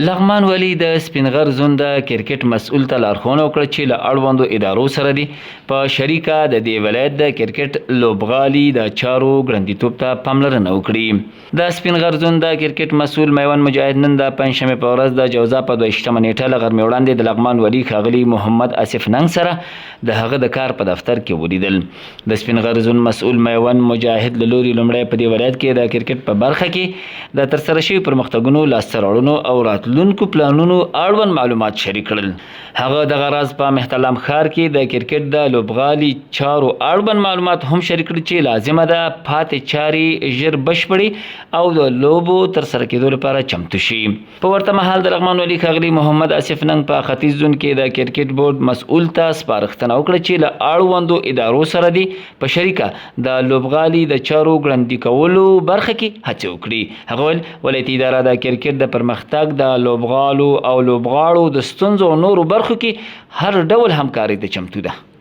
لغمان ولي د سپینغر زون د کرکټ مسؤل ته لارښوونه وکړه چې له اړوندو ادارو سره دي په شریکه د دې ولایت د کرکټ لوبغالي د چارو ګړندیتوب ته پاملرنه وکړي. د سپینغر زون د کرکټ مسؤل میوند مجاهد نن د پنجشنبې په ورځ د جوزا په 22 نیټه له غرمې وړاندې د لغمان ولي ښاغلي محمد اسف ننګ سره د هغه د کار په دفتر کې ولیدل. د سپینغر زون مسؤل میوند مجاهد له لوري لومړی په دې ولایت کې د کرکټ په برخه کې د ترسره شوي پرمختګونو لاسته راوړنو او راتلونکو پلانونو اړوند معلومات شریک کړل. هغه دغه راز په مهتلام ښار کې د کرکټ د لوبغالي چارو اړوند معلومات هم شریک کړل چې لازمه ده پاتې چارې ژر بشپړي او د لوبو ترسره کېدو لپاره چمتو شي. په ورته مهال د لغمان ولي ښاغلي محمد اسف ننګ په ختیځ زون کې د کرکټ بورډ مسؤل ته سپارښتنه وکړه چې له اړوندو ادارو سره دي په شریکه د لوبغالي د چارو ګړندي کولو برخه کې هڅې وکړي. هغه ویل ولایتي اداره د کرکټ د پرمختګ د لوبغالو او لوبغاړو د ستونزو او نورو برخو کې هر ډول همکاري ته چمتو ده.